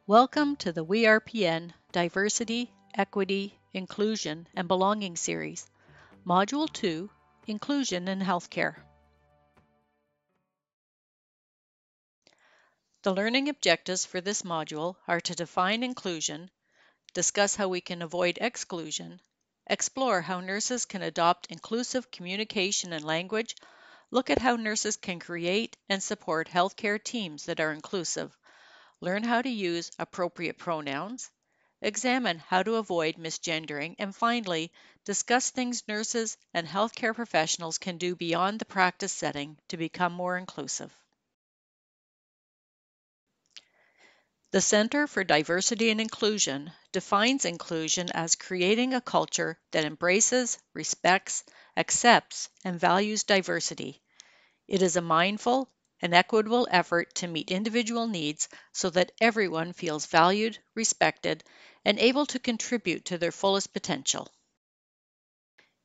Welcome to the WeRPN Diversity, Equity, Inclusion, and Belonging series, Module 2, Inclusion in Healthcare. The learning objectives for this module are to define inclusion, discuss how we can avoid exclusion, explore how nurses can adopt inclusive communication and language, look at how nurses can create and support healthcare teams that are inclusive, learn how to use appropriate pronouns, examine how to avoid misgendering, and finally, discuss things nurses and healthcare professionals can do beyond the practice setting to become more inclusive. The Center for Diversity and Inclusion defines inclusion as creating a culture that embraces, respects, accepts, and values diversity. It is a mindful and equitable effort to meet individual needs so that everyone feels valued, respected, and able to contribute to their fullest potential.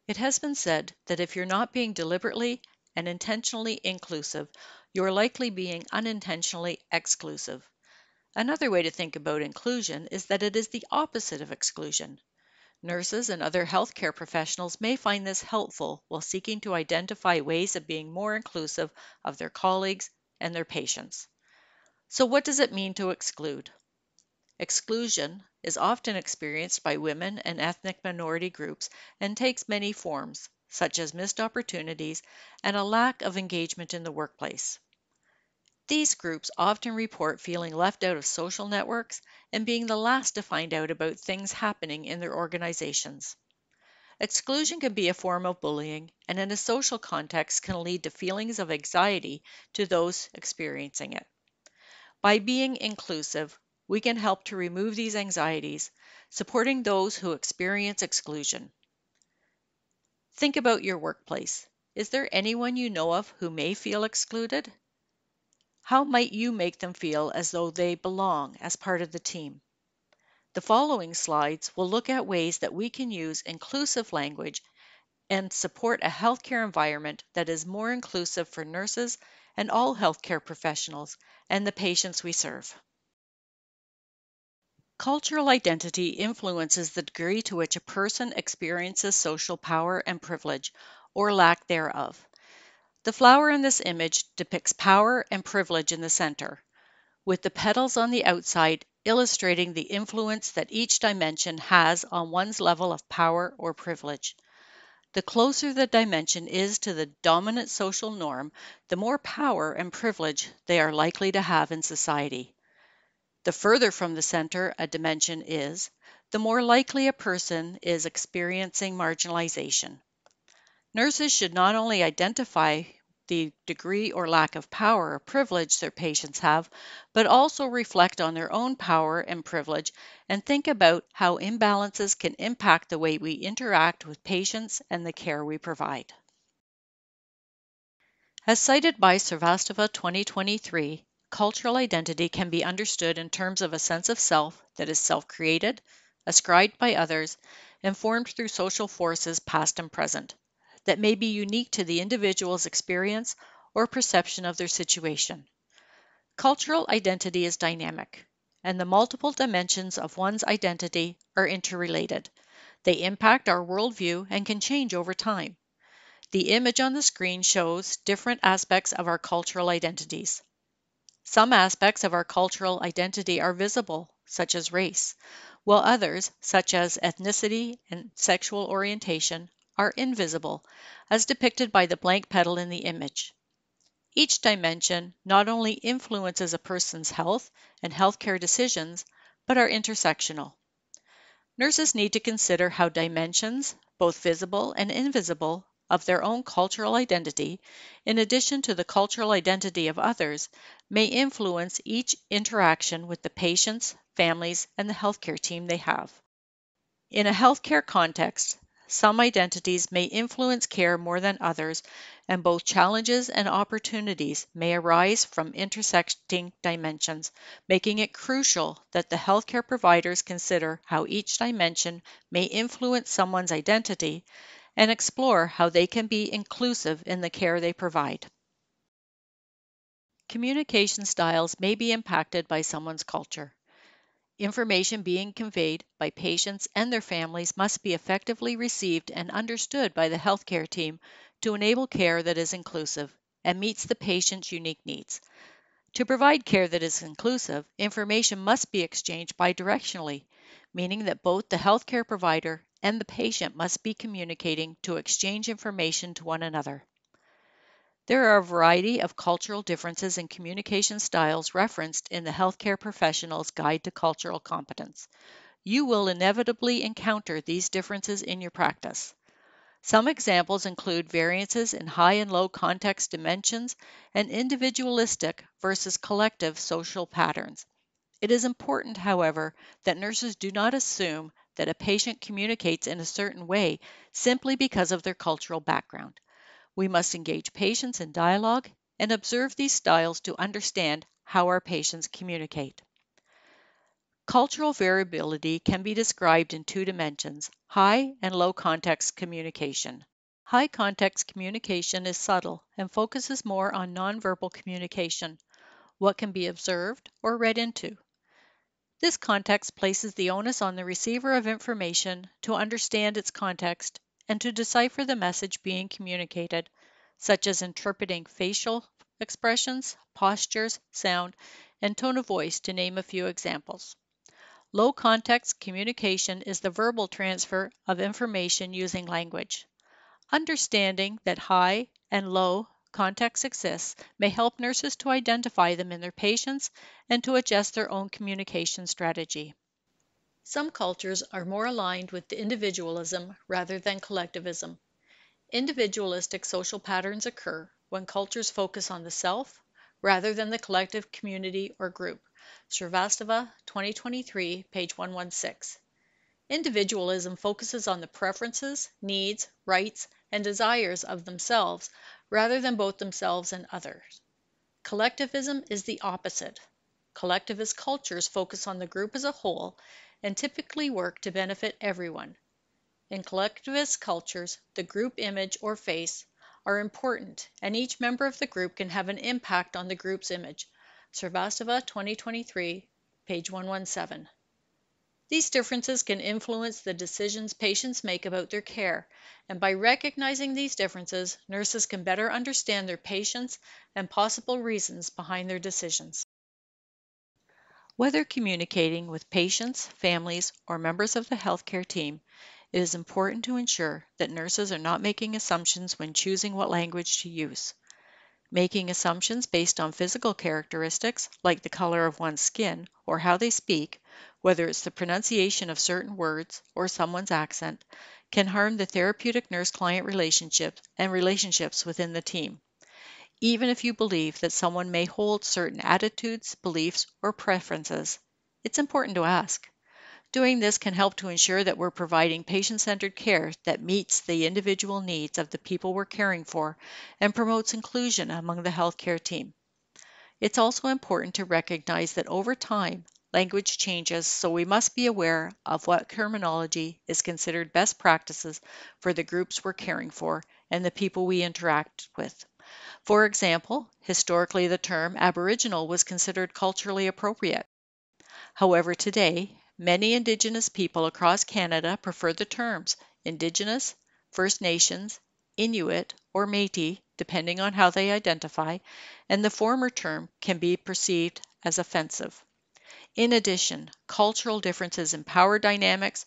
It has been said that if you're not being deliberately and intentionally inclusive, you're likely being unintentionally exclusive. Another way to think about inclusion is that it is the opposite of exclusion. Nurses and other healthcare professionals may find this helpful while seeking to identify ways of being more inclusive of their colleagues and their patients. So, what does it mean to exclude? Exclusion is often experienced by women and ethnic minority groups and takes many forms, such as missed opportunities and a lack of engagement in the workplace. These groups often report feeling left out of social networks and being the last to find out about things happening in their organizations. Exclusion can be a form of bullying, and in a social context can lead to feelings of anxiety to those experiencing it. By being inclusive, we can help to remove these anxieties, supporting those who experience exclusion. Think about your workplace. Is there anyone you know of who may feel excluded? How might you make them feel as though they belong as part of the team? The following slides will look at ways that we can use inclusive language and support a healthcare environment that is more inclusive for nurses and all healthcare professionals and the patients we serve. Cultural identity influences the degree to which a person experiences social power and privilege, or lack thereof. The flower in this image depicts power and privilege in the center, with the petals on the outside illustrating the influence that each dimension has on one's level of power or privilege. The closer the dimension is to the dominant social norm, the more power and privilege they are likely to have in society. The further from the center a dimension is, the more likely a person is experiencing marginalization. Nurses should not only identify the degree or lack of power or privilege their patients have, but also reflect on their own power and privilege and think about how imbalances can impact the way we interact with patients and the care we provide. As cited by Srivastava 2023, cultural identity can be understood in terms of a sense of self that is self-created, ascribed by others, and formed through social forces past and present, that may be unique to the individual's experience or perception of their situation. Cultural identity is dynamic, and the multiple dimensions of one's identity are interrelated. They impact our worldview and can change over time. The image on the screen shows different aspects of our cultural identities. Some aspects of our cultural identity are visible, such as race, while others, such as ethnicity and sexual orientation, are invisible, as depicted by the blank petal in the image. Each dimension not only influences a person's health and healthcare decisions, but are intersectional. Nurses need to consider how dimensions, both visible and invisible, of their own cultural identity, in addition to the cultural identity of others, may influence each interaction with the patients, families, and the healthcare team they have. In a healthcare context, some identities may influence care more than others, and both challenges and opportunities may arise from intersecting dimensions, making it crucial that the healthcare providers consider how each dimension may influence someone's identity and explore how they can be inclusive in the care they provide. Communication styles may be impacted by someone's culture. Information being conveyed by patients and their families must be effectively received and understood by the healthcare team to enable care that is inclusive and meets the patient's unique needs. To provide care that is inclusive, information must be exchanged bidirectionally, meaning that both the healthcare provider and the patient must be communicating to exchange information to one another. There are a variety of cultural differences in communication styles referenced in the Healthcare Professional's Guide to Cultural Competence. You will inevitably encounter these differences in your practice. Some examples include variances in high and low context dimensions and individualistic versus collective social patterns. It is important, however, that nurses do not assume that a patient communicates in a certain way simply because of their cultural background. We must engage patients in dialogue and observe these styles to understand how our patients communicate. Cultural variability can be described in two dimensions: high and low context communication. High context communication is subtle and focuses more on nonverbal communication, what can be observed or read into. This context places the onus on the receiver of information to understand its context and to decipher the message being communicated, such as interpreting facial expressions, postures, sound, and tone of voice, to name a few examples. Low context communication is the verbal transfer of information using language. Understanding that high and low context exists may help nurses to identify them in their patients and to adjust their own communication strategy. Some cultures are more aligned with individualism rather than collectivism. Individualistic social patterns occur when cultures focus on the self rather than the collective community or group. Srivastava, 2023, page 116. Individualism focuses on the preferences, needs, rights, and desires of themselves rather than both themselves and others. Collectivism is the opposite. Collectivist cultures focus on the group as a whole and typically work to benefit everyone. In collectivist cultures, the group image or face are important, and each member of the group can have an impact on the group's image. Srivastava, 2023, page 117. These differences can influence the decisions patients make about their care, and by recognizing these differences, nurses can better understand their patients and possible reasons behind their decisions. Whether communicating with patients, families, or members of the healthcare team, it is important to ensure that nurses are not making assumptions when choosing what language to use. Making assumptions based on physical characteristics, like the color of one's skin or how they speak, whether it's the pronunciation of certain words or someone's accent, can harm the therapeutic nurse-client relationship and relationships within the team. Even if you believe that someone may hold certain attitudes, beliefs, or preferences, it's important to ask. Doing this can help to ensure that we're providing patient-centered care that meets the individual needs of the people we're caring for and promotes inclusion among the healthcare team. It's also important to recognize that over time, language changes, so we must be aware of what terminology is considered best practices for the groups we're caring for and the people we interact with. For example, historically the term Aboriginal was considered culturally appropriate. However, today, many Indigenous people across Canada prefer the terms Indigenous, First Nations, Inuit, or Métis, depending on how they identify, and the former term can be perceived as offensive. In addition, cultural differences in power dynamics,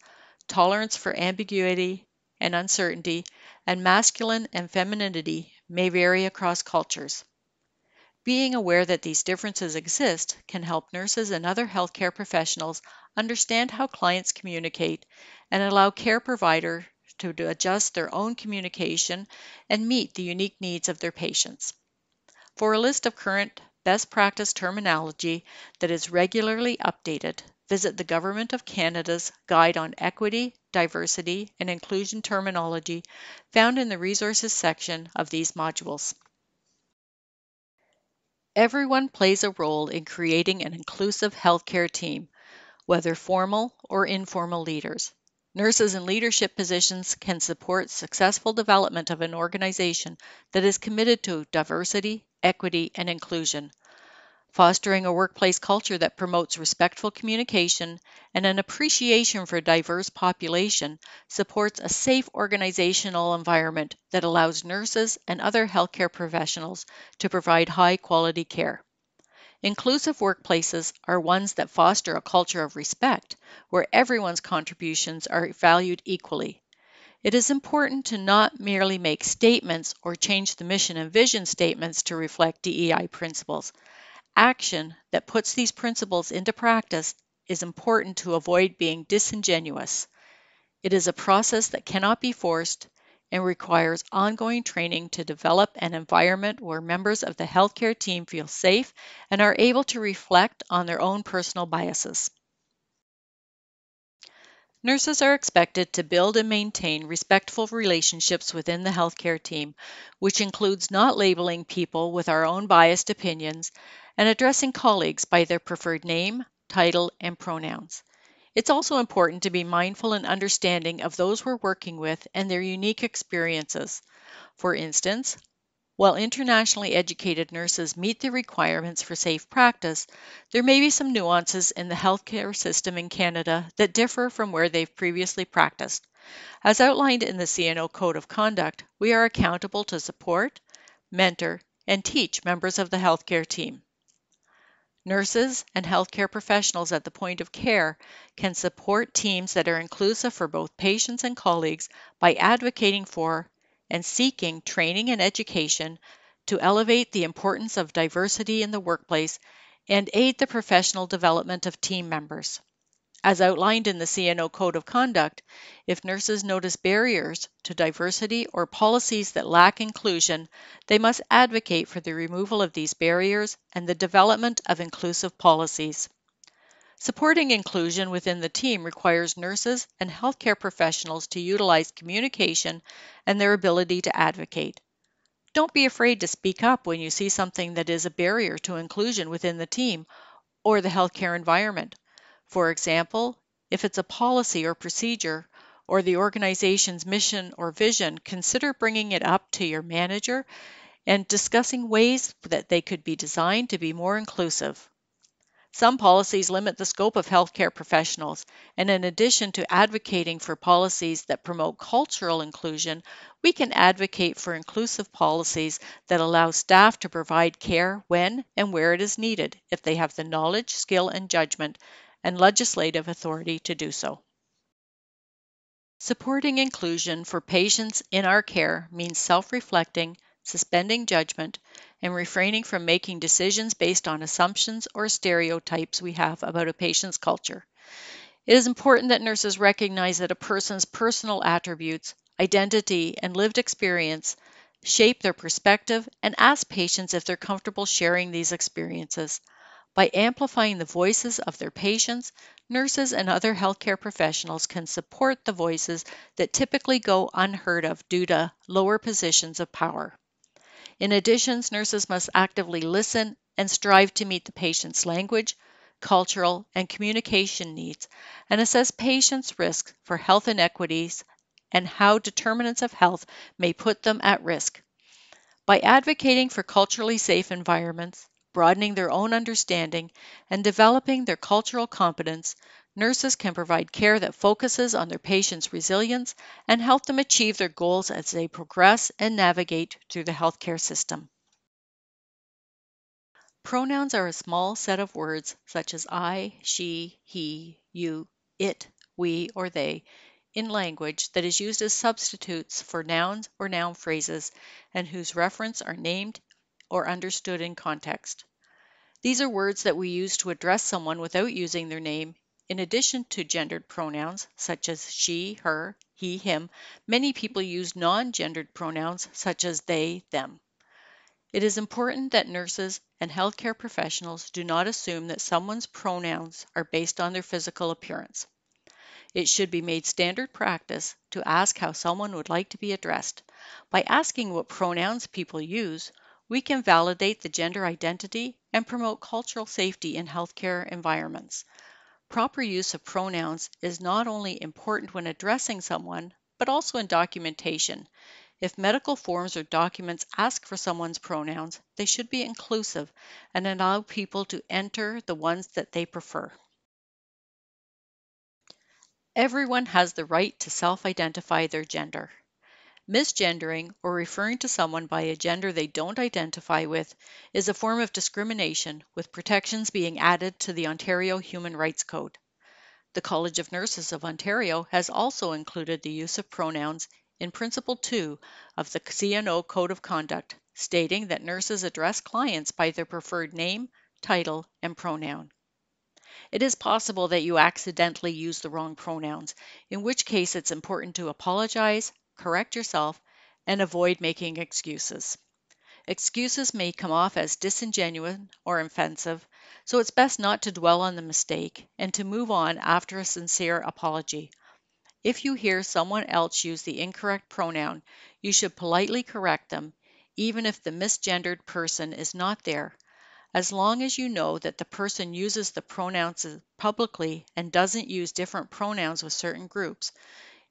tolerance for ambiguity and uncertainty, and masculine and femininity may vary across cultures. Being aware that these differences exist can help nurses and other healthcare professionals understand how clients communicate and allow care providers to adjust their own communication and meet the unique needs of their patients. For a list of current best practice terminology that is regularly updated, visit the Government of Canada's Guide on Equity, Diversity, and Inclusion Terminology found in the Resources section of these modules. Everyone plays a role in creating an inclusive healthcare team, whether formal or informal leaders. Nurses in leadership positions can support successful development of an organization that is committed to diversity, equity, and inclusion. Fostering a workplace culture that promotes respectful communication and an appreciation for a diverse population supports a safe organizational environment that allows nurses and other healthcare professionals to provide high quality care. Inclusive workplaces are ones that foster a culture of respect where everyone's contributions are valued equally. It is important to not merely make statements or change the mission and vision statements to reflect DEI principles. Action that puts these principles into practice is important to avoid being disingenuous. It is a process that cannot be forced and requires ongoing training to develop an environment where members of the healthcare team feel safe and are able to reflect on their own personal biases. Nurses are expected to build and maintain respectful relationships within the healthcare team, which includes not labeling people with our own biased opinions and addressing colleagues by their preferred name, title, and pronouns. It's also important to be mindful and understanding of those we're working with and their unique experiences. For instance, while internationally educated nurses meet the requirements for safe practice, there may be some nuances in the healthcare system in Canada that differ from where they've previously practiced. As outlined in the CNO Code of Conduct, we are accountable to support, mentor, and teach members of the healthcare team. Nurses and healthcare professionals at the point of care can support teams that are inclusive for both patients and colleagues by advocating for and seeking training and education to elevate the importance of diversity in the workplace and aid the professional development of team members. As outlined in the CNO Code of Conduct, if nurses notice barriers to diversity or policies that lack inclusion, they must advocate for the removal of these barriers and the development of inclusive policies. Supporting inclusion within the team requires nurses and healthcare professionals to utilize communication and their ability to advocate. Don't be afraid to speak up when you see something that is a barrier to inclusion within the team or the healthcare environment. For example, if it's a policy or procedure or the organization's mission or vision, consider bringing it up to your manager and discussing ways that they could be designed to be more inclusive. Some policies limit the scope of healthcare professionals, and in addition to advocating for policies that promote cultural inclusion, we can advocate for inclusive policies that allow staff to provide care when and where it is needed if they have the knowledge, skill, and judgment and legislative authority to do so. Supporting inclusion for patients in our care means self-reflecting, suspending judgment, and refraining from making decisions based on assumptions or stereotypes we have about a patient's culture. It is important that nurses recognize that a person's personal attributes, identity, and lived experience shape their perspective and ask patients if they're comfortable sharing these experiences. By amplifying the voices of their patients, nurses and other healthcare professionals can support the voices that typically go unheard of due to lower positions of power. In addition, nurses must actively listen and strive to meet the patient's language, cultural, and communication needs, and assess patients' risks for health inequities and how determinants of health may put them at risk. By advocating for culturally safe environments, broadening their own understanding, and developing their cultural competence, nurses can provide care that focuses on their patients' resilience and help them achieve their goals as they progress and navigate through the healthcare system. Pronouns are a small set of words such as I, she, he, you, it, we, or they in language that is used as substitutes for nouns or noun phrases and whose referents are named or understood in context. These are words that we use to address someone without using their name. In addition to gendered pronouns such as she, her, he, him, many people use non-gendered pronouns such as they, them. It is important that nurses and healthcare professionals do not assume that someone's pronouns are based on their physical appearance. It should be made standard practice to ask how someone would like to be addressed. By asking what pronouns people use, we can validate the gender identity and promote cultural safety in healthcare environments. Proper use of pronouns is not only important when addressing someone, but also in documentation. If medical forms or documents ask for someone's pronouns, they should be inclusive and allow people to enter the ones that they prefer. Everyone has the right to self-identify their gender. Misgendering, or referring to someone by a gender they don't identify with, is a form of discrimination, with protections being added to the Ontario Human Rights Code. The College of Nurses of Ontario has also included the use of pronouns in Principle 2 of the CNO Code of Conduct, stating that nurses address clients by their preferred name, title, and pronoun. It is possible that you accidentally use the wrong pronouns, in which case it's important to apologize, correct yourself, and avoid making excuses. Excuses may come off as disingenuous or offensive, so it's best not to dwell on the mistake and to move on after a sincere apology. If you hear someone else use the incorrect pronoun, you should politely correct them, even if the misgendered person is not there. As long as you know that the person uses the pronouns publicly and doesn't use different pronouns with certain groups,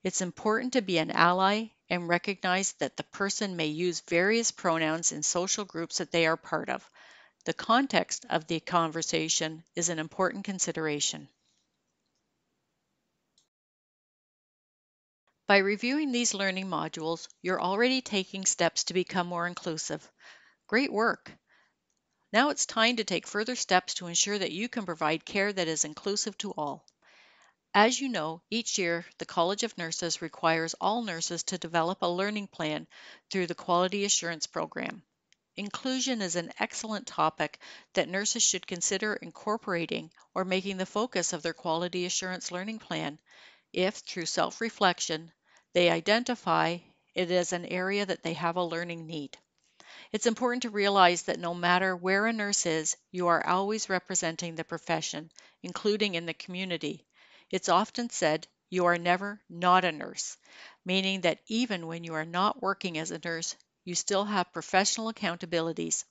it's important to be an ally and recognize that the person may use various pronouns in social groups that they are part of. The context of the conversation is an important consideration. By reviewing these learning modules, you're already taking steps to become more inclusive. Great work! Now it's time to take further steps to ensure that you can provide care that is inclusive to all. As you know, each year the College of Nurses requires all nurses to develop a learning plan through the Quality Assurance Program. Inclusion is an excellent topic that nurses should consider incorporating or making the focus of their quality assurance learning plan if, through self-reflection, they identify it as an area that they have a learning need. It's important to realize that no matter where a nurse is, you are always representing the profession, including in the community. It's often said, you are never not a nurse, meaning that even when you are not working as a nurse, you still have professional accountabilities.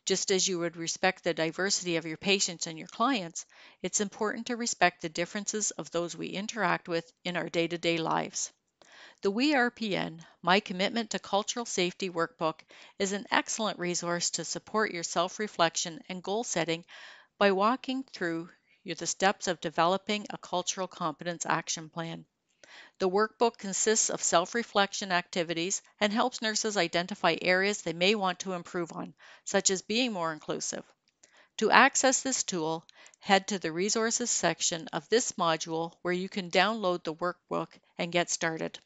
Just as you would respect the diversity of your patients and your clients, it's important to respect the differences of those we interact with in our day-to-day lives. The WeRPN, My Commitment to Cultural Safety Workbook, is an excellent resource to support your self-reflection and goal setting by walking through the steps of developing a cultural competence action plan. The workbook consists of self-reflection activities and helps nurses identify areas they may want to improve on, such as being more inclusive. To access this tool, head to the resources section of this module where you can download the workbook and get started.